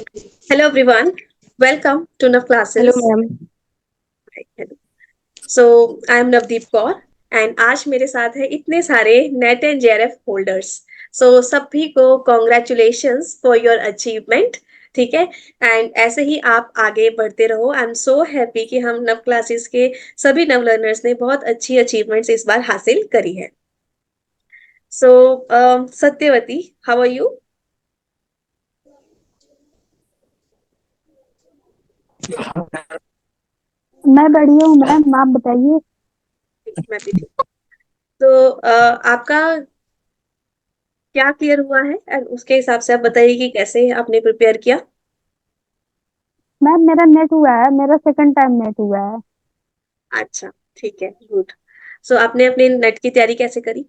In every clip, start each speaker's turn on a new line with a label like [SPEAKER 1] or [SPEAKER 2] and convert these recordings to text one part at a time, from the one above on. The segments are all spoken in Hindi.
[SPEAKER 1] Hello everyone, welcome to Nav
[SPEAKER 2] hello
[SPEAKER 1] Classes.
[SPEAKER 2] Ma'am.
[SPEAKER 1] So I am Navdeep Kaur and आज मेरे साथ है इतने सारे नेट एंड जेआरएफ होल्डर्स. सो सभी को कॉन्ग्रेचुलेशंस फॉर योर अचीवमेंट. ठीक है. एंड ऐसे ही आप आगे बढ़ते रहो. आई एम सो हैप्पी कि हम नव क्लासेस के सभी नव लर्नर्स ने बहुत अच्छी अचीवमेंट्स इस बार हासिल करी है. सो सत्यवती, हाउ आर यू?
[SPEAKER 2] मैं बढ़िया हूँ मैम, आप बताइए।
[SPEAKER 1] मैं भी ठीक. तो आपका क्या क्लियर हुआ है एंड उसके हिसाब से आप बताइए कि कैसे आपने प्रिपेयर किया.
[SPEAKER 2] मैम मेरा नेट हुआ है, मेरा सेकंड टाइम नेट हुआ है।
[SPEAKER 1] अच्छा. ठीक है, गुड. सो आपने अपने नेट की तैयारी कैसे करी?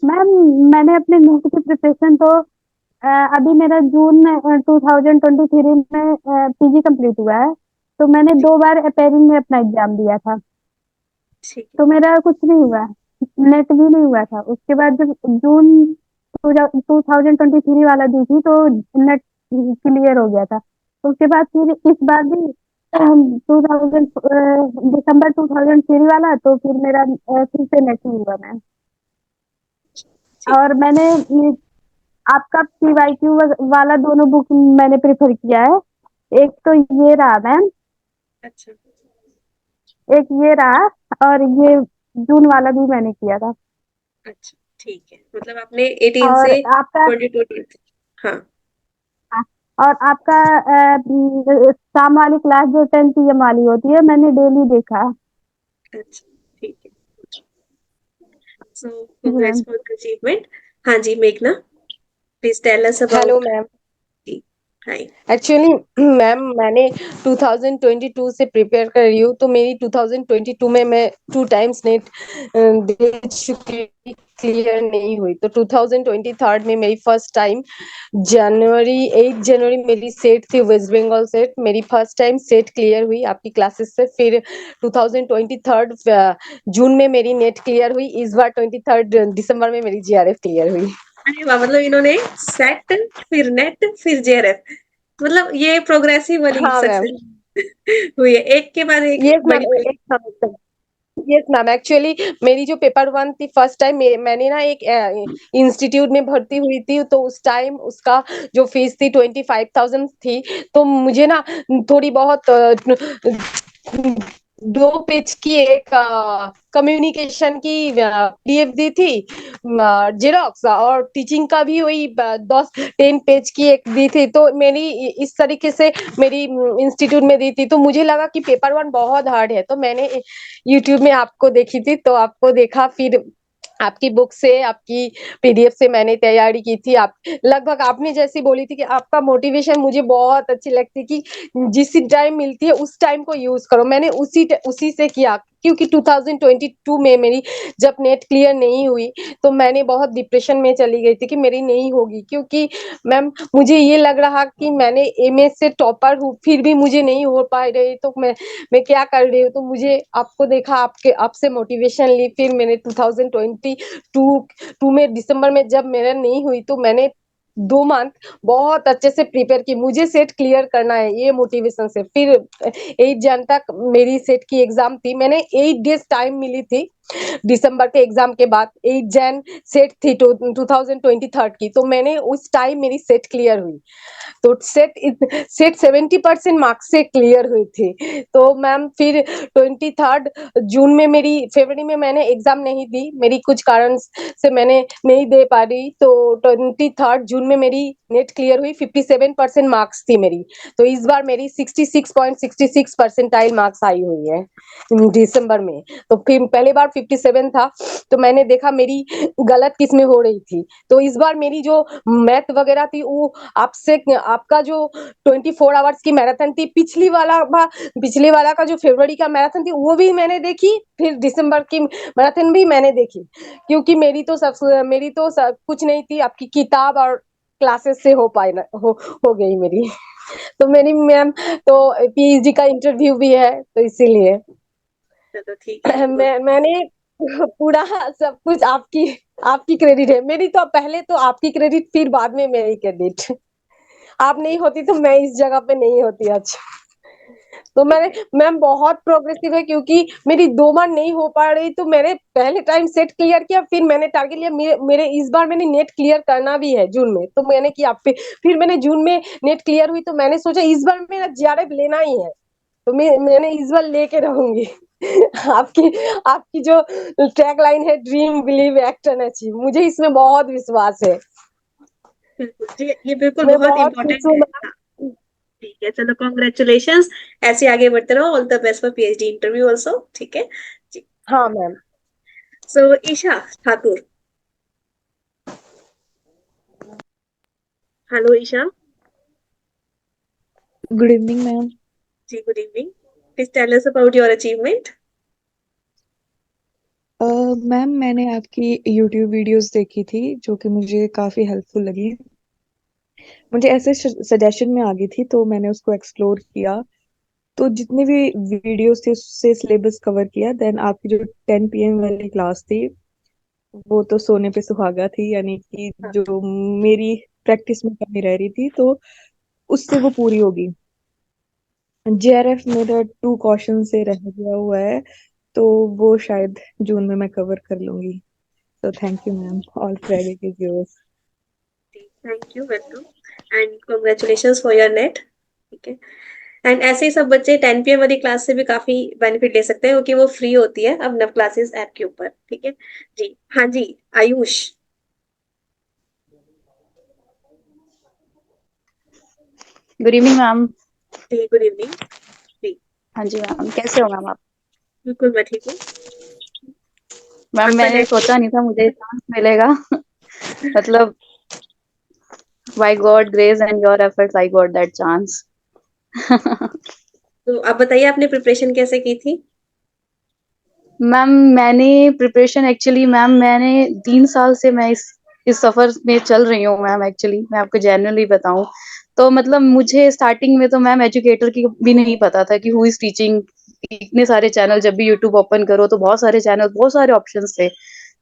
[SPEAKER 2] मैम मैंने अपने नेट की प्रिपरेशन तो अभी मेरा जून में 2023 में पीजी कंप्लीट हुआ है। तो मैंने
[SPEAKER 1] ठीक.
[SPEAKER 2] 2 बार अपेयरिंग में अपना एग्जाम दिया था।
[SPEAKER 1] ठीक है.
[SPEAKER 2] तो मेरा कुछ नहीं हुआ, नेट भी नहीं हुआ था। उसके बाद जब जून 2023 वाला दी थी तो नेट क्लियर हो गया था। तो उसके बाद फिर इस बार भी 2000 दिसंबर 2003 वाला, तो फिर मेरा फिर से नेट नहीं हुआ मैम।
[SPEAKER 1] ठीक.
[SPEAKER 2] और मैंने आपका पीवाईक्यू वाला दोनों बुक मैंने प्रेफर किया है। एक तो ये रहा मैम,
[SPEAKER 1] अच्छा.
[SPEAKER 2] एक ये रहा, और ये जून वाला भी मैंने किया था।
[SPEAKER 1] अच्छा. ठीक है, मतलब आपने 18
[SPEAKER 2] और
[SPEAKER 1] से
[SPEAKER 2] आपका
[SPEAKER 1] 22. हाँ.
[SPEAKER 2] और आपका शाम वाली क्लास जो 10 PM वाली होती है, मैंने डेली देखा।
[SPEAKER 1] अच्छा. ठीक है. सो
[SPEAKER 2] जी
[SPEAKER 1] congrats
[SPEAKER 2] ma'am.
[SPEAKER 1] For the achievement. हाँ जी, मेघना, please tell us
[SPEAKER 3] hello
[SPEAKER 1] about.
[SPEAKER 3] Ma'am.
[SPEAKER 1] जी. हाय.
[SPEAKER 3] एक्चुअली मैम मैंने 2022 से प्रिपेयर कर रही हूँ, तो मेरी 2022 में मैं 2 टाइम्स नेट दे चुकी, क्लियर नहीं हुई। तो 2023 में मेरी फर्स्ट टाइम जनवरी 8 जनवरी मेरी सेट थी, वेस्ट बंगाल सेट। मेरी फर्स्ट टाइम सेट क्लियर हुई आपकी क्लासेस से। फिर 2023 जून में मेरी नेट क्लियर हुई। इस बार 23 दिसंबर में मेरी जीआरएफ क्लियर हुई।
[SPEAKER 1] अरे वाह, मतलब इन्होंने सेट, फिर नेट, फिर जेआरएफ, मतलब ये प्रोग्रेसिव वाली
[SPEAKER 3] हाँ मैम।
[SPEAKER 1] सक्सेस हुई है, एक के बाद एक
[SPEAKER 3] यस मैम।
[SPEAKER 1] बड़ी बड़ी.
[SPEAKER 3] Yes ma'am. एक्चुअली मेरी जो पेपर वन थी फर्स्ट टाइम, मैंने ना एक इंस्टीट्यूट में भर्ती हुई थी, तो उस टाइम उसका जो फीस थी 25,000 थी। तो मुझे ना थोड़ी बहुत 2 पेज की एक कम्युनिकेशन की पीडीएफ दी थी, जेरोक्स, और टीचिंग का भी वही 10-10 पेज की एक दी थी। तो मेरी इस तरीके से मेरी इंस्टीट्यूट में दी थी। तो मुझे लगा कि पेपर वन बहुत हार्ड है, तो मैंने यूट्यूब में आपको देखी थी, तो आपको देखा, फिर आपकी बुक से, आपकी पीडीएफ से मैंने तैयारी की थी। आप लगभग आपने जैसी बोली थी कि आपका मोटिवेशन मुझे बहुत अच्छी लगती कि जिस टाइम मिलती है उस टाइम को यूज करो। मैंने उसी से किया, क्योंकि 2022 में मेरी जब नेट क्लियर नहीं हुई तो मैंने बहुत डिप्रेशन में चली गई थी कि मेरी नहीं होगी। क्योंकि मैम मुझे ये लग रहा कि मैंने एमए से टॉपर हूँ, फिर भी मुझे नहीं हो पा रही, तो मैं क्या कर रही हूँ। तो मुझे आपको देखा, आपसे मोटिवेशन ली। फिर मैंने 2022 में दिसंबर में जब मेरा नहीं हुई, तो मैंने 2 मंथ बहुत अच्छे से प्रिपेयर की। मुझे सेट क्लियर करना है, ये मोटिवेशन से। फिर 8 जन तक मेरी सेट की एग्जाम थी। मैंने 8 डेज टाइम मिली थी दिसंबर के एग्जाम के बाद। 8 जन सेट थी 2023 की, तो मैंने उस टाइम मेरी सेट क्लियर हुई। तो सेट 70% मार्क्स से क्लियर हुई थी। तो मैम फिर 23 जून में मेरी, फरवरी में मैंने एग्जाम नहीं दी, मेरी कुछ कारण से मैंने नहीं दे पा रही। तो 23 जून में मेरी नेट क्लियर हुई, 57% मार्क्स थी मेरी। तो इस बार मेरी 66.66 परसेंटाइल मार्क्स आई हुई है दिसंबर में। तो फिर पहले बार 57 था, तो मैंने देखा मेरी गलत किस्में हो रही थी। तो इस बार मेरी जो मैथ वगैरह थी वो आपसे, आपका जो 24 आवर्स की मैराथन थी, पिछले वाला का जो फरवरी का मैराथन थी वो भी मैंने देखी, फिर दिसंबर की मैराथन भी मैंने देखी। क्योंकि मेरी तो सब कुछ नहीं थी, आपकी किताब और क्लासेस से हो गई मेरी। तो मेरी मैम, तो पीएचडी का इंटरव्यू भी है, तो इसीलिए
[SPEAKER 1] चलो ठीक है.
[SPEAKER 3] मैंने पूरा सब कुछ आपकी आपकी क्रेडिट है मेरी। तो पहले तो आपकी क्रेडिट, फिर बाद में मेरी क्रेडिट। आप नहीं होती तो मैं इस जगह पे नहीं होती आज। तो मैम बहुत प्रोग्रेसिव है, क्योंकि मेरी 2 बार नहीं हो पा रही, तो मैंने पहले टाइम सेट क्लियर किया, फिर मैंने टारगेट लिया, मेरे इस बार मैंने नेट क्लियर करना भी है जून में, तो मैंने किया। फिर मैंने जून में नेट क्लियर हुई, तो मैंने सोचा इस बार मेरा जेआरएफ लेना ही है, तो मैंने इस बार लेके रहूंगी। आपकी आपकी जो टैग लाइन है, dream believe act and achieve, मुझे इसमें बहुत विश्वास है।
[SPEAKER 1] बिल्कुल जी, ये बिल्कुल
[SPEAKER 3] मैं
[SPEAKER 1] बहुत
[SPEAKER 3] बहुत खुश
[SPEAKER 1] इम्पोर्टेंट
[SPEAKER 3] हूँ
[SPEAKER 1] है। हाँ,
[SPEAKER 3] मैम।
[SPEAKER 1] ठीक है, चलो कॉन्ग्रेचुलेशंस। ऐसे आगे बढ़ते रहो, all the best for PhD interview also, ठीक है जी।
[SPEAKER 3] हाँ ma'am.
[SPEAKER 1] So Isha Thakur. Hello Isha.
[SPEAKER 4] Good evening ma'am.
[SPEAKER 1] जी good evening. Please tell us about your achievement.
[SPEAKER 4] Ma'am मैंने आपकी यूट्यूब वीडियोस देखी थी जो कि मुझे काफ़ी हेल्पफुल लगी। मुझे ऐसे सजेशन में आ गई थी तो मैंने उसको एक्सप्लोर किया। तो जितने भी वीडियोस थे उससे सिलेबस कवर किया। देन आपकी जो 10 PM वाली क्लास थी वो तो सोने पे सुहागा थी, यानी कि जो मेरी प्रैक्टिस में कमी रह रही थी तो उससे वो पूरी होगी। जेआरएफ मेरा 2 क्वेश्चन से रह गया हुआ है तो वो शायद जून में मैं कवर कर लूंगी। So thank you, ma'am. All credit is yours.
[SPEAKER 1] Thank you, welcome and congratulations for your net. ठीक है, एंड ऐसे ही सब बच्चे 10 PM वाली क्लास से भी काफी बेनिफिट ले सकते हैं, क्योंकि वो फ्री होती है अब नव क्लासेस ऐप के ऊपर। ठीक है जी। हाँ जी, आयुष।
[SPEAKER 5] Good evening ma'am.
[SPEAKER 1] जी गुड इवनिंग। जी
[SPEAKER 5] हाँ जी मैम, कैसे हो मैम आप?
[SPEAKER 1] बिल्कुल, मैं ठीक हूँ।
[SPEAKER 5] मैम
[SPEAKER 1] आपका
[SPEAKER 5] मैंने
[SPEAKER 1] नेट।
[SPEAKER 5] सोचा नहीं था मुझे चांस मिलेगा। मतलब by God grace and your efforts I got that chance.
[SPEAKER 1] तो आप बताइए, आपने प्रिपरेशन कैसे की थी?
[SPEAKER 5] मैम मैंने प्रिपरेशन एक्चुअली मैम मैंने 3 साल से मैं इस सफर में चल रही हूँ मैम। एक्चुअली मैं आपको जेन्युइनली बताऊं तो मतलब मुझे स्टार्टिंग में तो मैम एजुकेटर की भी नहीं पता था कि हु इज टीचिंग। इतने सारे चैनल, जब भी यूट्यूब ओपन करो तो बहुत सारे चैनल, बहुत सारे ऑप्शंस थे।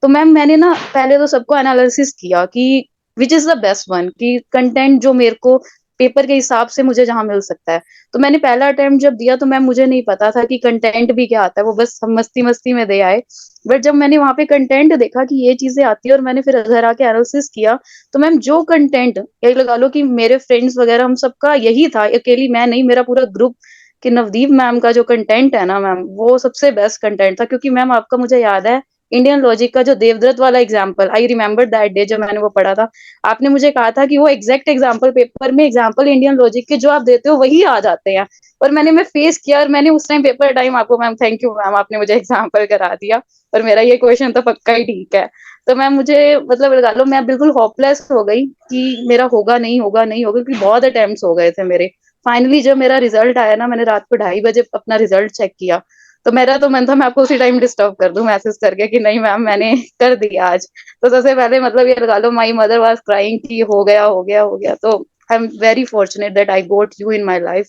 [SPEAKER 5] तो मैम मैंने ना पहले तो सबको एनालिसिस किया कि which is the best one, कि कंटेंट जो मेरे को पेपर के हिसाब से मुझे जहाँ मिल सकता है। तो मैंने पहला अटेम्प्ट जब दिया तो मैम मुझे नहीं पता था कि कंटेंट भी क्या आता है, वो बस हम मस्ती मस्ती में दे आए। बट जब मैंने वहां पे कंटेंट देखा कि ये चीजें आती है और मैंने फिर घर आके एनालिसिस किया, तो मैम जो कंटेंट, यही लगा लो कि मेरे फ्रेंड्स वगैरह हम सबका यही था, अकेली मैं नहीं, मेरा पूरा ग्रुप, कि नवदीप मैम का जो कंटेंट है ना मैम वो सबसे बेस्ट कंटेंट था। क्योंकि मैम आपका मुझे याद है इंडियन लॉजिक का जो देवदत्त वाला example, I remember that day जब मैंने वो पढ़ा था। आपने मुझे कहा था कि वो एग्जैक्ट एग्जाम्पल पेपर में, एग्जाम्पल इंडियन लॉजिक के जो आप देते हो वही आ जाते हैं। और मैं फेस किया, और मैंने उस टाइम पेपर टाइम आपको, मैम थैंक यू मैम, आपने मुझे एग्जाम्पल करा दिया। और मेरा ये क्वेश्चन तो पक्का ही ठीक है। तो मैम मुझे मतलब लगा लो मैं बिल्कुल होपलेस हो गई कि मेरा होगा नहीं होगा नहीं होगा, क्योंकि बहुत अटेम्प्ट्स हो गए थे मेरे। फाइनली जब मेरा रिजल्ट आया ना, मैंने रात को 2:30 बजे अपना रिजल्ट चेक किया, तो मेरा तो मन था मैं आपको उसी टाइम डिस्टर्ब कर दूं मैसेज करके कि नहीं मैम मैंने कर दिया आज। तो सबसे पहले मतलब ये लगा लो, माई मदर वाज क्राइंग कि हो गया हो गया हो गया। तो I am very fortunate that I got you in my life.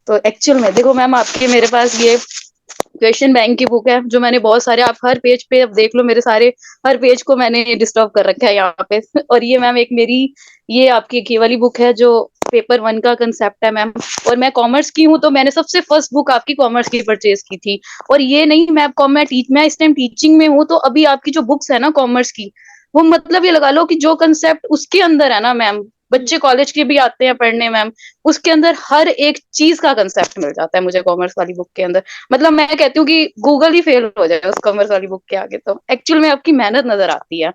[SPEAKER 5] तो एक्चुअल में देखो मैम, आपके मेरे पास ये क्वेश्चन बैंक की बुक है जो मैंने बहुत सारे, आप हर पेज पे अब देख लो मेरे सारे, हर पेज को मैंने डिस्टर्ब कर रखा है यहाँ पे। और ये मैम एक मेरी, ये आपकी एक ये वाली बुक है जो पेपर 1 का कंसेप्ट है मैम। और मैं कॉमर्स की हूँ तो मैंने सबसे फर्स्ट बुक आपकी कॉमर्स की परचेज की थी। और ये नहीं, मैं इस टाइम टीचिंग में हूँ, तो अभी आपकी जो बुक्स है ना कॉमर्स की, वो मतलब ये लगा लो कि जो कंसेप्ट उसके अंदर है ना मैम, बच्चे कॉलेज के भी आते हैं पढ़ने मैम, उसके अंदर हर एक चीज का कंसेप्ट मिल जाता है मुझे कॉमर्स वाली बुक के अंदर। मतलब मैं कहती हूँ कि गूगल ही फेल हो जाए उस कॉमर्स वाली बुक के आगे, तो एक्चुअल में आपकी मेहनत नजर आती है।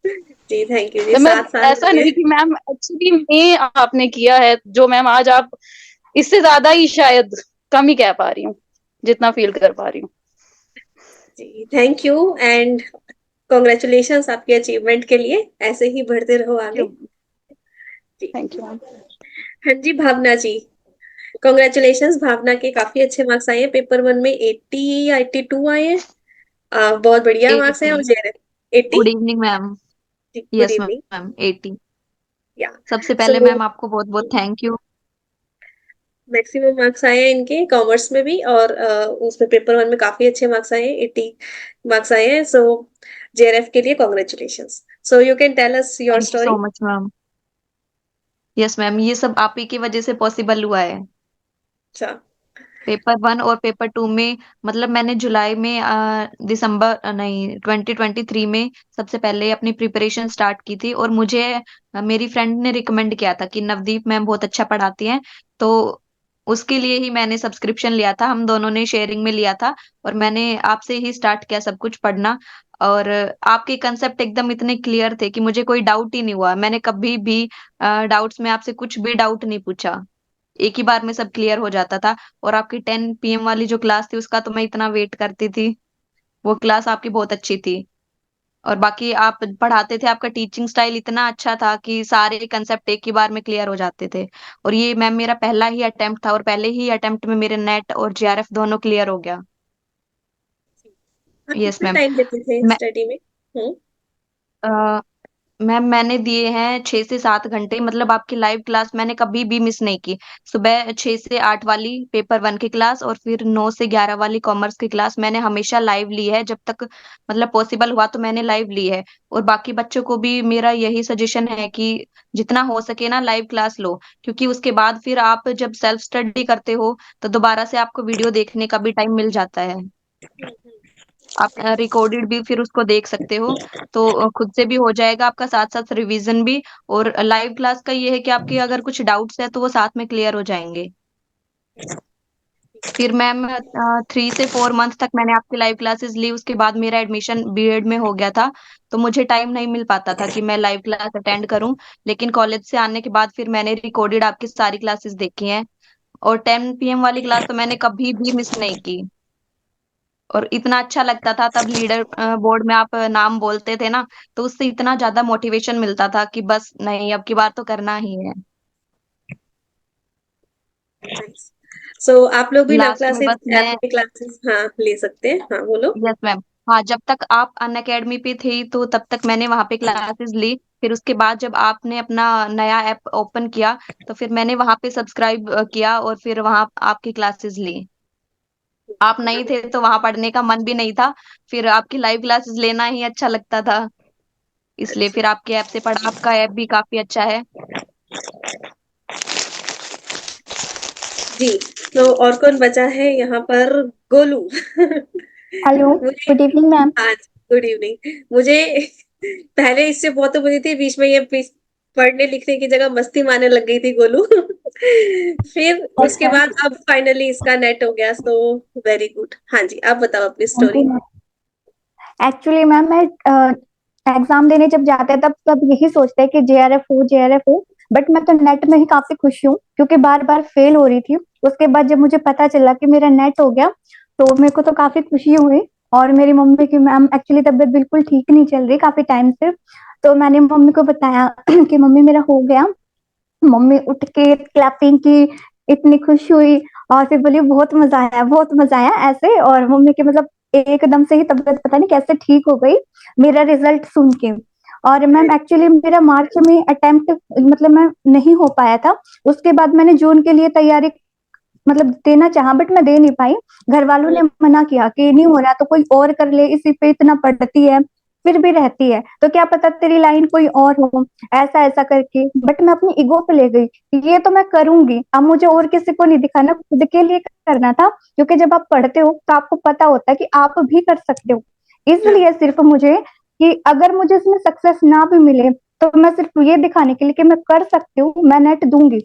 [SPEAKER 1] जी थैंक यू जी,
[SPEAKER 5] तो मैं,
[SPEAKER 1] 7 साल हो
[SPEAKER 5] ऐसा
[SPEAKER 1] गए।
[SPEAKER 5] नहीं कि मैम एक्चुअली में आपने किया है जो मैम आज आप, इससे ज्यादा ही शायद कम ही कह पा रही हूँ जितना फील कर पा रही हूँ।
[SPEAKER 1] जी थैंक यू एंड कॉन्ग्रेचुलेशंस आपके अचीवमेंट के लिए, ऐसे ही बढ़ते रहो आगे। जी।
[SPEAKER 5] Thank you ma'am.
[SPEAKER 1] हाँ जी, भावना जी। कॉन्ग्रेचुलेशंस, भावना के काफी अच्छे मार्क्स आए हैं पेपर 1 में, 80 या 82 आए हैं। बहुत बढ़िया मार्क्स हैं।
[SPEAKER 4] 80।
[SPEAKER 1] और जेर 80।
[SPEAKER 4] Good evening ma'am.
[SPEAKER 1] जी गुड
[SPEAKER 4] यस
[SPEAKER 1] इवनिंग।
[SPEAKER 4] मैम, 80।
[SPEAKER 1] या
[SPEAKER 4] सबसे
[SPEAKER 1] सो
[SPEAKER 4] पहले मैम आपको बहुत बहुत थैंक यू।
[SPEAKER 1] मैक्सिमम मार्क्स आए हैं इनके कॉमर्स में भी, और उसमें पेपर 1 में काफी अच्छे मार्क्स आए हैं, 80 मार्क्स आए हैं। सो जेआरएफ के लिए congratulations. So you can tell us your
[SPEAKER 4] thank you so
[SPEAKER 1] story.
[SPEAKER 4] Much ma'am.
[SPEAKER 6] Yes ma'am, ये सब आप ही की वजह से पॉसिबल हुआ है।
[SPEAKER 1] अच्छा।
[SPEAKER 6] पेपर 1 और पेपर 2 में, मतलब मैंने जुलाई में दिसंबर नहीं 2023 में सबसे पहले अपनी प्रिपरेशन स्टार्ट की थी। और मुझे मेरी फ्रेंड ने रिकमेंड किया था कि नवदीप मैम बहुत अच्छा पढ़ाती हैं, तो उसके लिए ही मैंने सब्सक्रिप्शन लिया था। हम दोनों ने शेयरिंग में लिया था और मैंने आपसे ही स्टार्ट किया सब कुछ पढ़ना। और आपके कंसेप्ट एकदम इतने क्लियर थे कि मुझे कोई डाउट ही नहीं हुआ। मैंने कभी भी डाउट्स में आपसे कुछ भी डाउट नहीं पूछा, एक ही बार में सब क्लियर हो जाता था। और आपकी 10 PM वाली जो क्लास थी उसका तो मैं इतना वेट करती थी, वो क्लास आपकी बहुत अच्छी थी। और बाकी आप पढ़ाते थे, आपका टीचिंग स्टाइल इतना अच्छा था कि सारे कंसेप्ट एक ही बार में क्लियर हो जाते थे। और ये मैम मेरा पहला ही अटेम्प्ट था और पहले ही अटेम्प्ट में मेरे नेट और जीआरएफ दोनों क्लियर हो गया।
[SPEAKER 1] आप
[SPEAKER 6] यस
[SPEAKER 1] कितना
[SPEAKER 6] मैम।
[SPEAKER 1] टाइम देते थे
[SPEAKER 6] मैं
[SPEAKER 1] स्टडी में? हम्म।
[SPEAKER 6] मैम मैंने दिए हैं 6 से 7 घंटे, मतलब आपकी लाइव क्लास मैंने कभी भी मिस नहीं की। सुबह 6 से 8 वाली पेपर 1 की क्लास और फिर 9 से 11 वाली कॉमर्स की क्लास मैंने हमेशा लाइव ली है। जब तक मतलब पॉसिबल हुआ तो मैंने लाइव ली है। और बाकी बच्चों को भी मेरा यही सजेशन है कि जितना हो सके ना लाइव क्लास लो, क्योंकि उसके बाद फिर आप जब सेल्फ स्टडी करते हो तो दोबारा से आपको वीडियो देखने का भी टाइम मिल जाता है। आप रिकॉर्डेड भी फिर उसको देख सकते हो, तो खुद से भी हो जाएगा आपका, साथ साथ रिवीजन भी। और लाइव क्लास का ये है कि आपके अगर कुछ डाउट्स है तो वो साथ में क्लियर हो जाएंगे। फिर मैम 3 से 4 मंथ तक मैंने आपकी लाइव क्लासेस ली, उसके बाद मेरा एडमिशन बीएड में हो गया था, तो मुझे टाइम नहीं मिल पाता था कि मैं लाइव क्लास अटेंड करूं। लेकिन कॉलेज से आने के बाद फिर मैंने रिकॉर्डेड आपकी सारी क्लासेस देखी हैं। और 10 PM वाली क्लास तो मैंने कभी भी मिस नहीं की। और इतना अच्छा लगता था तब लीडर बोर्ड में आप नाम बोलते थे ना, तो उससे इतना ज्यादा मोटिवेशन मिलता था कि बस नहीं, अब की बार तो करना ही है।
[SPEAKER 1] सो आप लोग भी नव
[SPEAKER 6] लास्ट में
[SPEAKER 1] क्लासेस
[SPEAKER 6] बस मैं,
[SPEAKER 1] अपने क्लासेस हाँ ले सकते हैं, हाँ बोलो।
[SPEAKER 6] यस मैम, हाँ जब तक आप अन अकेडमी पे थी तो तब तक मैंने वहां पे क्लासेस ली। फिर उसके बाद जब आपने अपना नया ऐप ओपन किया तो फिर मैंने वहां पे सब्सक्राइब किया और फिर वहां आपकी क्लासेस ली। आप नहीं थे तो वहां पढ़ने का मन भी नहीं था, फिर आपकी लाइव क्लासेस लेना ही अच्छा लगता था, इसलिए
[SPEAKER 1] अच्छा
[SPEAKER 6] फिर आपके ऐप से पढ़ा। आपका ऐप भी काफी अच्छा है।
[SPEAKER 1] जी। तो और कौन बचा है यहाँ पर? गोलू।
[SPEAKER 2] हेलो,
[SPEAKER 1] मुझे,
[SPEAKER 2] गुड इवनिंग मैम।
[SPEAKER 1] हाँ गुड इवनिंग। मुझे पहले इससे बहुत बुरी थी, बीच में ये पढ़ने लिखने की जगह मस्ती मारने लग गई थी गोलू। फिर उसके
[SPEAKER 2] अच्छा,
[SPEAKER 1] बाद अब फाइनली इसका नेट हो गया, सो वेरी गुड। हाँ जी, आप बताओ अपनी
[SPEAKER 2] thank you
[SPEAKER 1] story.
[SPEAKER 2] Ma'am. Actually ma'am मैं एग्जाम देने जब जाते हैं तब सब यही सोचते हैं कि जेआरएफ हो जेआरएफ हो। बट मैं तो नेट में ही काफी खुश हूँ क्योंकि बार बार फेल हो रही थी। उसके बाद जब मुझे पता चला कि मेरा नेट हो गया तो मेरे को तो काफी खुशी हुई। और मेरी मम्मी की मैम एक्चुअली तबीयत बिल्कुल ठीक नहीं चल रही काफी टाइम से। तो मैंने मम्मी को बताया कि मम्मी मेरा हो गया। मम्मी उठ के क्लैपिंग की, इतनी खुश हुई और फिर बोली बहुत मजा आया बहुत मजा आया ऐसे। और मम्मी के मतलब एकदम से ही तबीयत पता नहीं कैसे ठीक हो गई मेरा रिजल्ट सुन के। और मैम एक्चुअली मेरा मार्च में अटेम्प्ट मतलब मैं नहीं हो पाया था। उसके बाद मैंने जून के लिए तैयारी मतलब देना चाहा बट मैं दे नहीं पाई। घर वालों ने मना किया कि नहीं हो रहा तो कोई और कर ले, इसी पे इतना पढ़ती है फिर भी रहती है तो क्या पता तेरी लाइन कोई और हो, ऐसा ऐसा करके। बट मैं अपनी ईगो पे ले गई, ये तो मैं करूंगी, अब मुझे और किसी को नहीं दिखाना, खुद के लिए करना था। क्योंकि जब आप पढ़ते हो तो आपको पता होता है कि आप भी कर सकते हो।
[SPEAKER 1] हाँ।
[SPEAKER 2] इसलिए सिर्फ मुझे कि अगर मुझे इसमें सक्सेस ना भी मिले तो मैं सिर्फ ये दिखाने के लिए कि मैं कर सकती हूँ, मैं नेट दूंगी।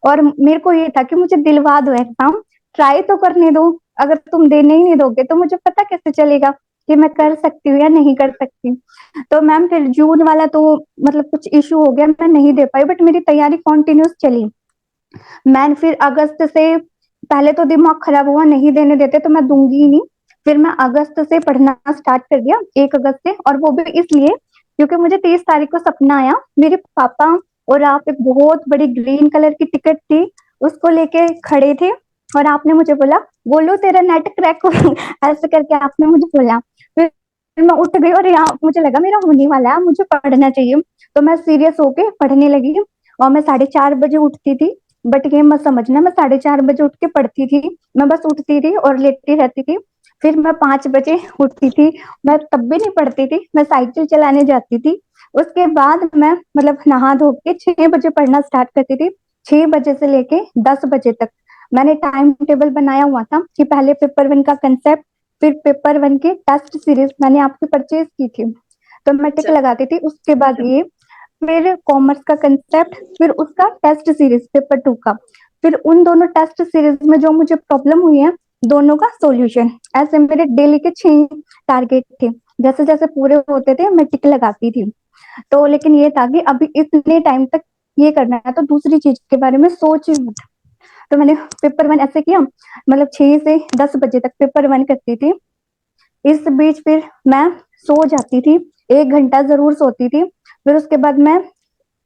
[SPEAKER 2] और मेरे को ये था कि मुझे दिलवा दो एग्जाम, ट्राई तो करने दो। अगर तुम देने ही नहीं दोगे तो मुझे पता कैसे चलेगा कि मैं कर सकती हूँ या नहीं कर सकती। तो मैम फिर जून वाला तो मतलब कुछ इशू हो गया, मैं नहीं दे पाई बट मेरी तैयारी कंटिन्यूस चली। मैं फिर अगस्त से, पहले तो दिमाग खराब हुआ नहीं देने देते तो मैं दूंगी ही नहीं। फिर मैं अगस्त से पढ़ना स्टार्ट कर दिया, 1 अगस्त से। और वो भी इसलिए क्योंकि मुझे 30 तारीख को सपना आया, मेरे पापा और आप एक बहुत बड़ी ग्रीन कलर की टिकट थी उसको लेके खड़े थे। और आपने मुझे बोला बोलो तेरा नेट क्रैक हो ऐसे करके आपने मुझे बोला। फिर मैं उठ गई और यहाँ मुझे लगा मेरा होने वाला है, मुझे पढ़ना चाहिए। तो मैं सीरियस होके पढ़ने लगी और मैं 4:30 बजे उठती थी। बट ये मत समझना मैं 4:30 बजे उठ के पढ़ती थी, मैं बस उठती थी और लेटती रहती थी। फिर मैं 5 बजे उठती थी, मैं तब भी नहीं पढ़ती थी, मैं साइकिल चलाने जाती थी। उसके बाद मैं मतलब नहा धो के 6 बजे पढ़ना स्टार्ट करती थी। 6 बजे से लेके 10 बजे तक मैंने टाइम टेबल बनाया हुआ था कि पहले पेपर वन का कंसेप्ट, फिर पेपर वन की टेस्ट सीरीज मैंने आपकी परचेज की थी, तो मैं टिक
[SPEAKER 1] अच्छा।
[SPEAKER 2] लगाती थी। उसके बाद ये, फिर कॉमर्स का कंसेप्ट, फिर उसका टेस्ट सीरीज पेपर टू का, फिर उन दोनों टेस्ट सीरीज में जो मुझे प्रॉब्लम हुई है दोनों का सॉल्यूशन। ऐसे मेरे डेली के 6 टारगेट थे, जैसे जैसे पूरे होते थे मैं टिक लगाती थी। तो लेकिन ये था कि अभी इतने टाइम तक ये करना है तो दूसरी चीज के बारे में सोच ही मत। तो मैंने पेपर वन ऐसे किया, मतलब 6 से 10 बजे तक पेपर वन करती थी। इस बीच फिर मैं सो जाती थी, 1 घंटा जरूर सोती थी। फिर उसके बाद मैं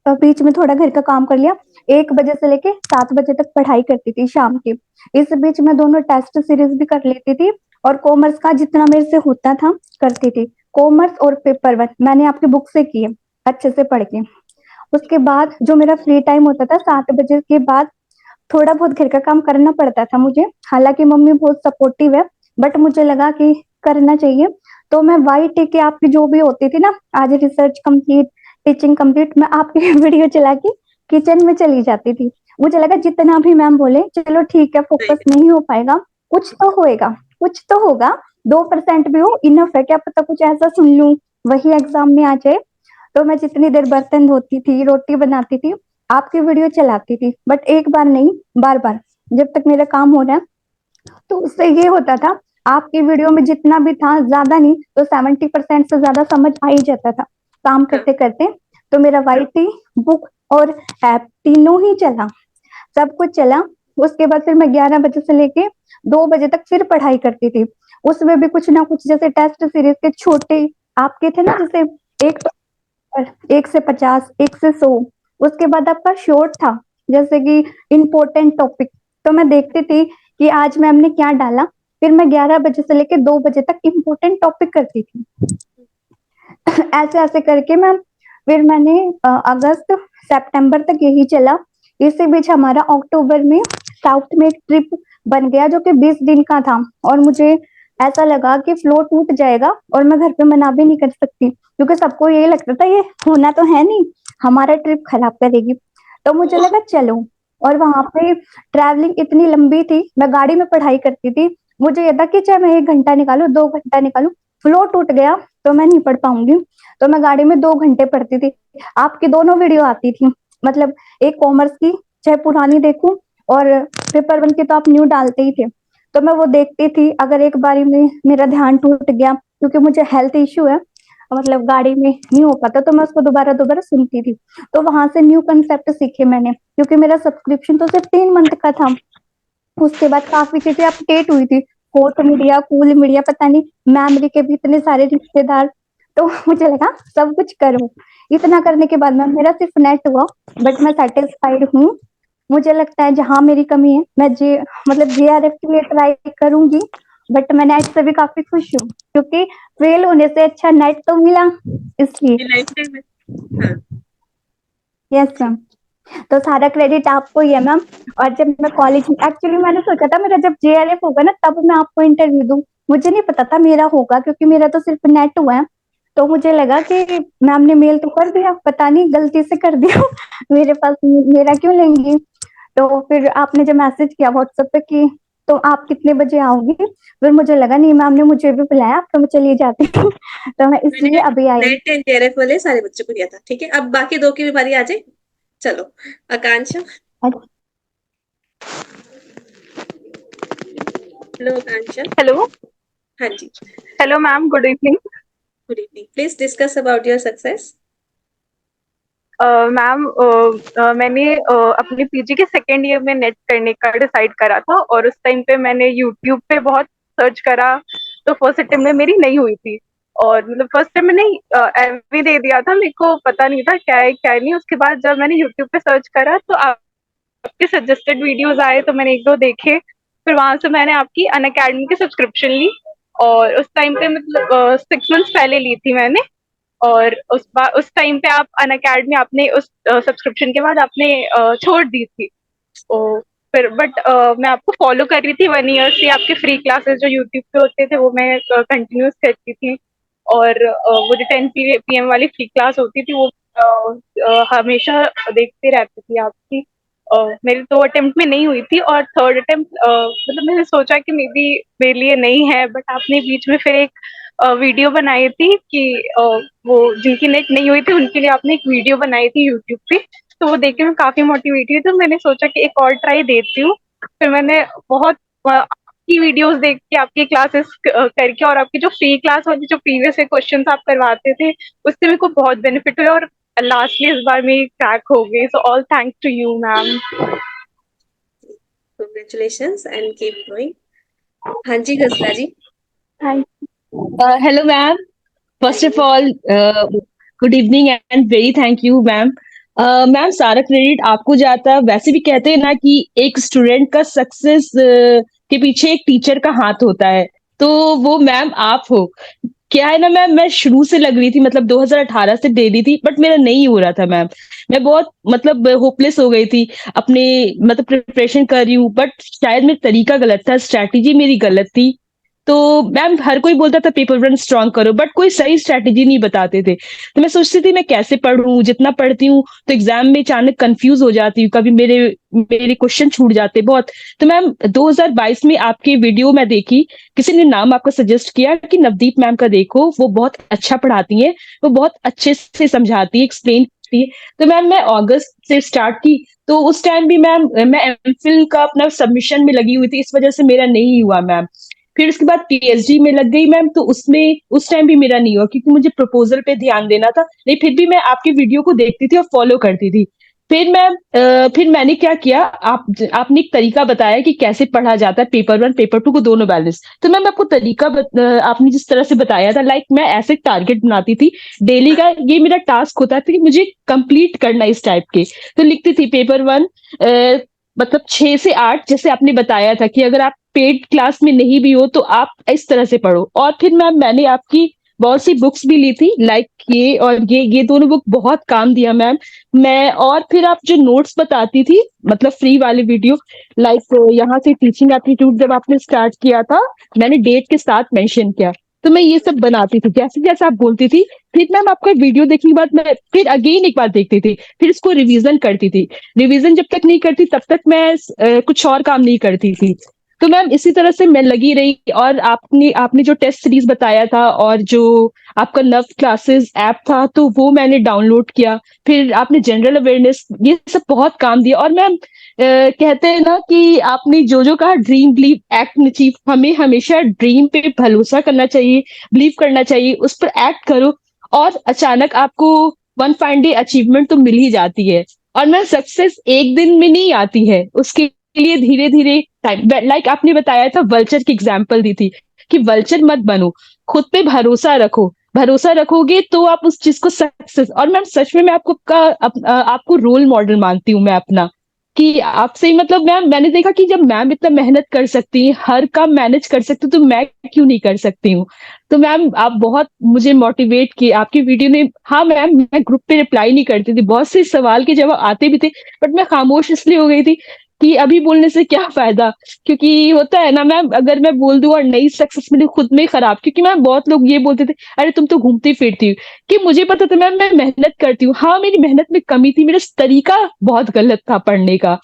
[SPEAKER 2] बीच में थोड़ा घर का काम कर लिया। 1 बजे से लेके 7 बजे तक पढ़ाई करती थी शाम की। इस बीच मैं दोनों टेस्ट सीरीज भी कर लेती थी और कॉमर्स का जितना मेरे से होता था करती थी। कॉमर्स और पेपर वन मैंने आपकी बुक से किए अच्छे से पढ़ के। उसके बाद जो मेरा फ्री टाइम होता था 7 बजे के बाद, थोड़ा बहुत घर का काम करना पड़ता था मुझे। हालांकि मम्मी बहुत सपोर्टिव है, बट मुझे लगा कि करना चाहिए। तो मैं वाई टी की आपकी जो भी होती थी ना, आज रिसर्च कंप्लीट, टीचिंग कंप्लीट, मैं आपकी वीडियो चला के किचन में चली जाती थी। मुझे लगा जितना भी मैम बोले चलो ठीक है,
[SPEAKER 1] सही
[SPEAKER 2] फोकस
[SPEAKER 1] है।
[SPEAKER 2] नहीं हो पाएगा, कुछ तो होएगा, कुछ तो होगा, 2% भी हो इनफ है, क्या पता कुछ ऐसा सुन लूं वही एग्जाम में आ जाए। तो मैं जितनी देर बर्तन धोती थी, रोटी बनाती थी, आपकी वीडियो चलाती थी, बट एक बार नहीं, बार बार, जब तक मेरा काम हो रहा है। तो उससे ये होता था, आपकी वीडियो में जितना भी था ज्यादा नहीं तो 70% से ज्यादा समझ आ ही जाता था काम
[SPEAKER 1] हाँ।
[SPEAKER 2] करते करते। तो मेरा वाईटी, बुक और ऐप तीनों ही चला, सब कुछ चला। उसके बाद फिर मैं 11 बजे से लेके 2 बजे तक फिर पढ़ाई करती थी। उसमें भी कुछ ना कुछ, जैसे टेस्ट सीरीज के छोटे आपके थे ना, जैसे एक 1 से 50, 1 से 100। उसके बाद आपका शॉर्ट था, जैसे कि इम्पोर्टेंट टॉपिक। तो मैं देखती थी कि आज मैम ने क्या डाला, फिर मैं 11 बजे से लेकर 2 बजे तक इम्पोर्टेंट टॉपिक करती थी। ऐसे ऐसे करके मैम, फिर मैंने अगस्त सितंबर तक यही चला। इसी बीच हमारा अक्टूबर में साउथ में एक ट्रिप बन गया जो कि 20 दिन का था, और मुझे ऐसा लगा कि फ्लो टूट जाएगा और मैं घर पे मना भी नहीं कर सकती, क्योंकि सबको यही लगता था ये होना तो है नहीं, हमारा ट्रिप खराब करेगी। तो मुझे लगा चलो। और वहां पे ट्रैवलिंग इतनी लंबी थी, मैं गाड़ी में पढ़ाई करती थी। मुझे ये था कि चाहे मैं 1 घंटा निकालू, 2 घंटा निकालू, फ्लो टूट गया तो मैं नहीं पढ़ पाऊंगी। तो मैं गाड़ी में 2 घंटे पढ़ती थी। आपकी दोनों वीडियो आती थी, मतलब एक कॉमर्स की, चाहे पुरानी देखूं, और पेपर वन की तो आप न्यू डालते ही थे। तो मैं वो देखती थी। अगर एक बारी में मेरा ध्यान टूट गया, क्योंकि मुझे हेल्थ इश्यू है, मतलब गाड़ी में नहीं हो पाता, तो मैं उसको दोबारा दोबारा सुनती थी। तो वहां से न्यू कंसेप्ट सीखे मैंने, क्योंकि मेरा सब्सक्रिप्शन तो सिर्फ 3 मंथ का था। उसके बाद काफी चीजें अपडेट हुई थी, फोर्थ मीडिया, कूल मीडिया, पता नहीं, मेमोरी के भी इतने सारे रिश्तेदार। तो मुझे लगा सब कुछ करूं। इतना करने के बाद में मेरा सिर्फ नेट हुआ, बट मैं सेटिस्फाइड हूँ। मुझे लगता है जहां मेरी कमी है, मैं जे मतलब जेआरएफ के लिए ट्राई करूंगी, बट मैं नेट से भी काफी खुश हूँ, क्योंकि फेल होने से अच्छा नेट तो मिला, इसलिए।
[SPEAKER 1] ये लाइफ टाइम है। हाँ।
[SPEAKER 2] Yes ma'am. तो सारा क्रेडिट आपको ही है मैम। और जब मैं कॉलेज में, एक्चुअली मैंने सोचा था मेरा जब जेआरएफ होगा ना तब मैं आपको इंटरव्यू दूं। मुझे नहीं पता था मेरा होगा, क्योंकि मेरा तो सिर्फ नेट हुआ है। तो मुझे लगा कि मैम ने मेल तो कर दिया, पता नहीं गलती से कर दिया मेरे पास मेरा क्यों लेंगी। तो फिर आपने जब मैसेज किया व्हाट्सएप पे कि तो आप कितने बजे आओगी, फिर मुझे लगा नहीं, मैम ने मुझे भी बुलाया, तो मैं चली जाती हूँ तो मैं इसलिए
[SPEAKER 1] मैंने
[SPEAKER 2] अभी आई।
[SPEAKER 1] नेट एंड जेआरएफ वाले सारे बच्चों को दिया था, ठीक है। अब बाकी दो की भी बारी आ जाए। चलो, आकांक्षा।
[SPEAKER 2] अच्छा।
[SPEAKER 1] हेलो आकांक्षा।
[SPEAKER 7] हेलो।
[SPEAKER 1] हाँ जी।
[SPEAKER 7] Hello ma'am, good evening.
[SPEAKER 1] Good evening, please discuss about your success.
[SPEAKER 7] Ma'am, मैंने अपने पीजी के सेकेंड ईयर में नेट करने का डिसाइड करा था, और उस टाइम पे मैंने यूट्यूब पे बहुत सर्च करा। तो फर्स्ट अटेम्प्ट में मेरी नहीं हुई थी, और मतलब फर्स्ट टाइम मैंने एमवी दे दिया था, मेरे को पता नहीं था क्या है क्या नहीं। उसके बाद जब मैंने यूट्यूब पे सर्च करा तो आपके सजेस्टेड वीडियोस आए, तो मैंने एक दो देखे। फिर वहां से मैंने आपकी अनअकैडमी की सब्सक्रिप्शन ली, और उस टाइम पे मतलब 6 मंथ्स पहले ली थी मैंने। और उस टाइम पे आप अनअकैडमी आपने उस सब्सक्रिप्शन के बाद आपने छोड़ दी थी। ओ, फिर बट मैं आपको फॉलो कर रही थी 1 ईयर से, आपके फ्री क्लासेस जो यूट्यूब पे होते थे वो मैं कंटिन्यूस करती थी। और वो जो 10 PM वाली फ्री क्लास होती थी वो हमेशा देखते रहती थी आपकी। मेरी 2 अटेम्प्ट में नहीं हुई थी और थर्ड अटेम्प्ट मतलब मैंने सोचा कि मे बी मेरे लिए नहीं है, बट आपने बीच में फिर एक वीडियो बनाई थी कि वो जिनकी नेट नहीं हुई थी उनके लिए आपने एक वीडियो बनाई थी यूट्यूब पे, तो वो देख के मैं काफी मोटिवेट हुई, तो मैंने सोचा कि एक और ट्राई देती हूँ। फिर मैंने बहुत आपकी वीडियोस देख के, आपकी क्लासेस करके और आपकी जो फ्री क्लास वाली जो प्रीवियस क्वेश्चंस आप करवाते थे उससे मेरे को बहुत बेनिफिट हुआ और लास्टली इस बार मेरी क्रैक हो गई। So all thanks to you ma'am.
[SPEAKER 1] Congratulations and keep going. हाँ जी Gazala ji.
[SPEAKER 2] Thank
[SPEAKER 8] Hello, ma'am. First of all, good evening and very thank you, ma'am. Ma'am सारा क्रेडिट आपको जाता है। वैसे भी कहते हैं ना कि एक स्टूडेंट का सक्सेस के पीछे एक टीचर का हाथ होता है, तो वो मैम आप हो। क्या है ना मैम, मैं शुरू से लग रही थी, मतलब 2018 से दे रही थी, बट मेरा नहीं हो रहा था मैम। मैं बहुत मतलब होपलेस हो गई थी, अपने मतलब प्रिपरेशन कर रही हूँ, बट शायद मेरा तरीका गलत था, स्ट्रैटेजी मेरी गलत थी। तो मैम हर कोई बोलता था पेपर वन स्ट्रांग करो, बट कोई सही स्ट्रैटेजी नहीं बताते थे। तो मैं सोचती थी मैं कैसे पढूं, जितना पढ़ती हूँ तो एग्जाम में अचानक कंफ्यूज हो जाती हूँ, कभी मेरे मेरे क्वेश्चन छूट जाते बहुत। तो मैम 2022 में आपकी वीडियो मैं देखी, किसी ने नाम आपका सजेस्ट किया कि नवदीप मैम का देखो, वो बहुत अच्छा पढ़ाती है, वो बहुत अच्छे से समझाती है, एक्सप्लेन करती है। तो मैम मैं अगस्त से स्टार्ट की, तो उस टाइम भी मैम मैं एमफिल का अपना सबमिशन में लगी हुई थी, इस वजह से मेरा नहीं हुआ मैम। फिर उसके बाद पीएचडी में लग गई मैम, तो उसमें उस टाइम भी मेरा नहीं हुआ क्योंकि मुझे प्रपोजल पे ध्यान देना था। नहीं, फिर भी मैं आपकी वीडियो को देखती थी और फॉलो करती थी। फिर मैम फिर मैंने क्या किया, आपने एक तरीका बताया कि कैसे पढ़ा जाता है पेपर वन पेपर टू को दोनों बैलेंस। तो मैम आपको तरीका आपने जिस तरह से बताया था, लाइक मैं ऐसे टारगेट बनाती थी डेली का, ये मेरा टास्क होता था कि मुझे कंप्लीट करना इस टाइप के। तो लिखती थी पेपर वन मतलब 6 से 8, जैसे आपने बताया था कि अगर आप पेड क्लास में नहीं भी हो तो आप इस तरह से पढ़ो। और फिर मैम मैंने आपकी बहुत सी बुक्स भी ली थी, लाइक ये और ये दोनों बुक बहुत काम दिया मैम। मैं और फिर आप जो नोट्स बताती थी, मतलब फ्री वाली वीडियो, लाइक यहाँ से टीचिंग एप्टीट्यूड जब आपने स्टार्ट किया था, मैंने डेट के साथ मेंशन किया, तो मैं ये सब बनाती थी जैसे जैसे आप बोलती थी। फिर मैम आपका वीडियो देखने के बाद मैं फिर अगेन एक बार देखती थी, फिर इसको रिवीजन करती थी। रिवीजन जब तक नहीं करती तब तक मैं कुछ और काम नहीं करती थी। तो मैम इसी तरह से मैं लगी रही, और आपने आपने जो टेस्ट सीरीज बताया था और जो आपका नव क्लासेस ऐप था, तो वो मैंने डाउनलोड किया। फिर आपने जनरल अवेयरनेस, ये सब बहुत काम दिया। और मैम कहते हैं ना कि आपने जो जो कहा, ड्रीम बिलीव एक्ट अचीव, हमें हमेशा ड्रीम पे भरोसा करना चाहिए, बिलीव करना चाहिए, उस पर एक्ट करो, और अचानक आपको वन फाइन डे अचीवमेंट तो मिल ही जाती है। और मैं सक्सेस एक दिन में नहीं आती है, उसके लिए धीरे धीरे टाइम, लाइक आपने बताया था, वल्चर की एग्जांपल दी थी कि वल्चर मत बनो, खुद पे भरोसा रखो, भरोसा रखोगे तो आप उस चीज को सक्सेस। और मैम सच में मैं आपको रोल मॉडल मानती हूँ मैं अपना, कि आपसे ही मतलब मैम मैंने देखा कि जब मैम इतना मेहनत कर सकती हैं, हर काम मैनेज कर सकती, तो मैं क्यों नहीं कर सकती हूँ। तो मैम आप बहुत मुझे मोटिवेट किए आपकी वीडियो ने। हाँ मैम, मैं ग्रुप पे रिप्लाई नहीं करती थी, बहुत से सवाल के जवाब आते भी थे, बट मैं खामोश इसलिए हो गई थी कि अभी बोलने से क्या फायदा, क्योंकि होता है ना मैम, अगर मैं बोल दूं और नई सक्सेस मेरी खुद में ही खराब, क्योंकि मैम बहुत लोग ये बोलते थे अरे तुम तो घूमती फिरती हो, कि मुझे पता था मैम मैं मेहनत करती हूँ। हाँ मेरी मेहनत में कमी थी, मेरा तरीका बहुत गलत था पढ़ने का,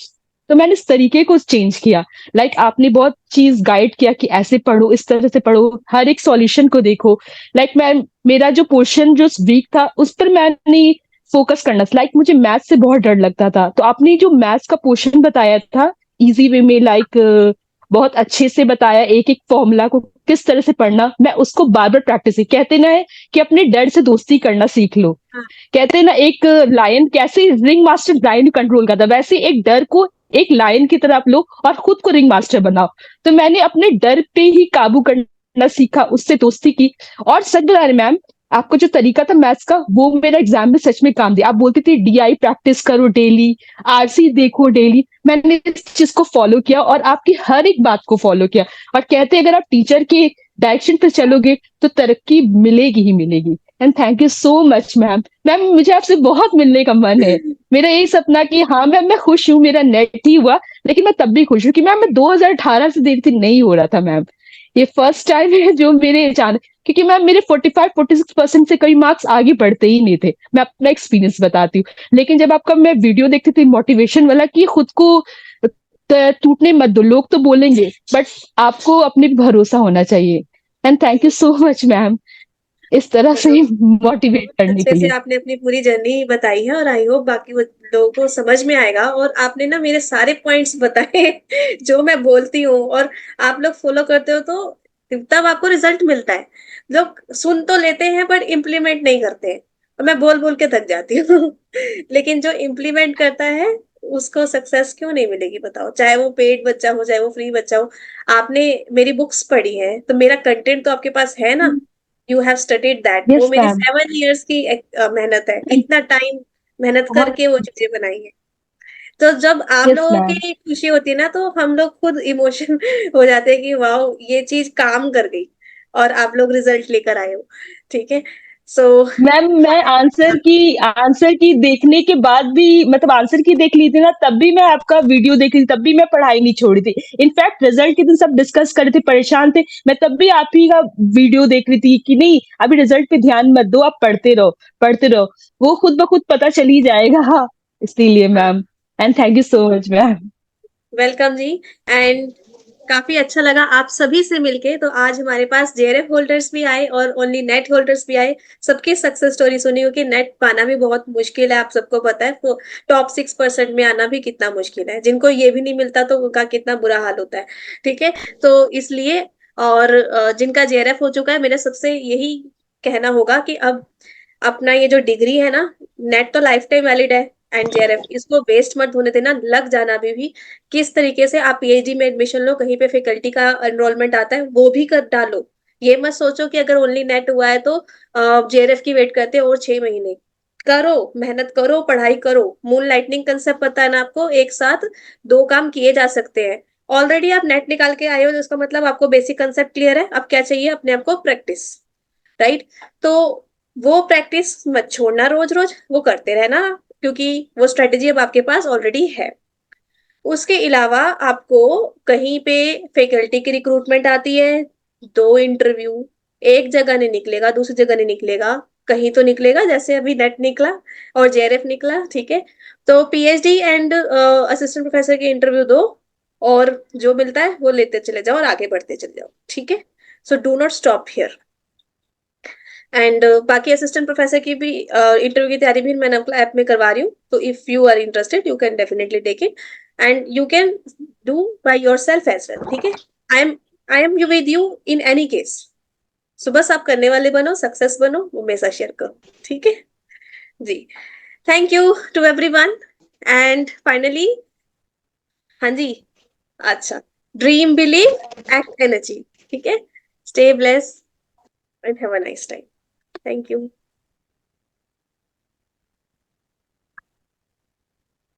[SPEAKER 8] तो मैंने इस तरीके को चेंज किया। लाइक आपने बहुत चीज गाइड किया कि ऐसे पढ़ो, इस तरह से पढ़ो, हर एक सॉल्यूशन को देखो। लाइक मैं मेरा जो पोर्शन जो वीक था उस पर मैंने फोकस करना, लाइक मुझे मैथ्स से बहुत डर लगता था, तो आपने जो मैथ्स का पोर्शन बताया था इजी वे में, लाइक बहुत अच्छे से बताया, एक एक फॉर्मूला को किस तरह से पढ़ना, मैं उसको बार बार प्रैक्टिस की। कहते ना है कि अपने डर से दोस्ती करना सीख लो। कहते हैं ना एक लायन कैसे रिंग मास्टर लायन कंट्रोल करता, वैसे एक डर को एक लायन की तरह आप लो और खुद को रिंग मास्टर बनाओ। तो मैंने अपने डर पे ही काबू करना सीखा, उससे दोस्ती की। और सच बता रहे मैम, आपका जो तरीका था मैथ्स का, वो मेरा एग्जाम में सच में काम दिया। आप बोलती थी डीआई प्रैक्टिस करो डेली, आरसी देखो डेली, मैंने इस चीज को फॉलो किया और आपकी हर एक बात को फॉलो किया। और कहते हैं अगर आप टीचर के डायरेक्शन पे चलोगे तो तरक्की मिलेगी ही मिलेगी। And thank you so much ma'am. Ma'am मुझे आपसे बहुत मिलने का मन है, मेरा यही सपना कि हाँ मैम मैं खुश हूँ, मेरा नेट ही हुआ, लेकिन मैं तब भी खुश हूँ कि मैम मैं 2018 से देर थी, नहीं हो रहा था मैम। ये फर्स्ट टाइम है जो मेरे अचानक, क्योंकि मैम मेरे 45-46% से कई मार्क्स आगे बढ़ते ही नहीं थे। मैं अपना एक्सपीरियंस बताती हूँ। लेकिन जब आपका मैं वीडियो देखती थी मोटिवेशन वाला कि खुद को टूटने मत दो, लोग तो बोलेंगे बट आपको अपने पे भरोसा होना चाहिए। And thank you so much ma'am इस तरह से मोटिवेट
[SPEAKER 1] बहुत
[SPEAKER 8] करने
[SPEAKER 1] अच्छे
[SPEAKER 8] के
[SPEAKER 1] से
[SPEAKER 8] लिए।
[SPEAKER 1] आपने अपनी पूरी जर्नी बताई है और आई होप बाकी वो लोगों को समझ में आएगा। और आपने ना मेरे सारे पॉइंट्स बताए जो मैं बोलती हूँ, और आप लोग फॉलो करते हो तो तब आपको रिजल्ट मिलता है। लोग सुन तो लेते हैं पर इम्प्लीमेंट नहीं करते हैं, और मैं बोल बोल के थक जाती हूँ लेकिन जो इम्प्लीमेंट करता है उसको सक्सेस क्यों नहीं मिलेगी बताओ, चाहे वो पेड बच्चा हो चाहे वो फ्री बच्चा हो। आपने मेरी बुक्स पढ़ी है तो मेरा कंटेंट तो आपके पास है ना, यू हैव स्टडीड दैट। वो
[SPEAKER 8] यस
[SPEAKER 1] मेरी
[SPEAKER 8] मैम।
[SPEAKER 1] 7 years की मेहनत है, इतना टाइम मेहनत
[SPEAKER 8] बहुत।
[SPEAKER 1] करके वो चीजें बनाई है। तो जब आप
[SPEAKER 8] यस
[SPEAKER 1] लोगों
[SPEAKER 8] मैम।
[SPEAKER 1] की खुशी होती है ना तो हम लोग खुद इमोशन हो जाते हैं कि वाओ ये चीज काम कर गई, और आप लोग रिजल्ट लेकर आए हो। ठीक है। सो
[SPEAKER 8] मैम मैं आंसर की देखने के बाद भी, मतलब आंसर की देख ली थी ना, तब भी मैं आपका वीडियो देख रही थी, तब भी मैं पढ़ाई नहीं छोड़ी थी। इनफैक्ट रिजल्ट के दिन सब डिस्कस कर रहे थे, परेशान थे, मैं तब भी आप ही का वीडियो देख रही थी कि नहीं अभी रिजल्ट पे ध्यान मत दो, आप पढ़ते रहो पढ़ते रहो, वो खुद ब खुद पता चल ही जाएगा। हाँ, इसीलिए ma'am. And thank you so much ma'am.
[SPEAKER 1] Welcome जी। एंड काफी अच्छा लगा आप सभी से मिलके। तो आज हमारे पास जेआरएफ होल्डर्स भी आए और ओनली नेट होल्डर्स भी आए। सबकी सक्सेस स्टोरी सुनी हो कि नेट पाना भी बहुत मुश्किल है, आप सबको पता है। तो टॉप 6% में आना भी कितना मुश्किल है, जिनको ये भी नहीं मिलता तो उनका कितना बुरा हाल होता है। ठीक है। तो इसलिए और जिनका जेआरएफ हो चुका है, मेरा सबसे यही कहना होगा कि अब अपना ये जो डिग्री है ना, नेट तो लाइफ टाइम वैलिड है, एंड जेआरएफ इसको वेस्ट मत होने देना, लग जाना भी किस तरीके से आप पीएचडी में एडमिशन लो, कहीं पे फैकल्टी का एनरोलमेंट आता है वो भी कर डालो। ये मत सोचो कि अगर ओनली नेट हुआ है तो जेआरएफ की वेट करते हो और 6 महीने। करो, मेहनत करो, पढ़ाई करो। मून लाइटनिंग कंसेप्ट पता है ना आपको, एक साथ दो काम किए जा सकते हैं। ऑलरेडी आप नेट निकाल के आए हो तो उसका मतलब आपको बेसिक कंसेप्ट क्लियर है। अब क्या चाहिए अपने आप को? प्रैक्टिस। राइट। तो वो प्रैक्टिस मत छोड़ना, रोज रोज वो करते रहना, क्योंकि वो स्ट्रेटेजी अब आपके पास ऑलरेडी है। उसके अलावा आपको कहीं पे फैकल्टी की रिक्रूटमेंट आती है, 2 इंटरव्यू, एक जगह नहीं निकलेगा दूसरी जगह नहीं निकलेगा, कहीं तो निकलेगा, जैसे अभी नेट निकला और जेआरएफ निकला। ठीक है। तो पीएचडी एंड असिस्टेंट प्रोफेसर के इंटरव्यू दो, और जो मिलता है वो लेते चले जाओ और आगे बढ़ते चले जाओ। ठीक है। So do not stop here. And बाकी असिस्टेंट प्रोफेसर की भी इंटरव्यू की तैयारी भी मैंने अपना ऐप में करवा रही हूँ। तो if you are interested you can definitely take it, and you can do by yourself as well. ठीक है। I am I am you with you in any case. So बस आप करने वाले बनो, सक्सेस बनो, वो मेरे साथ शेयर करो। ठीक है जी। Thank you to everyone. And finally, हाँ जी, अच्छा, dream believe act and achieve. ठीक है। Stay bless and have a nice time. Thank you.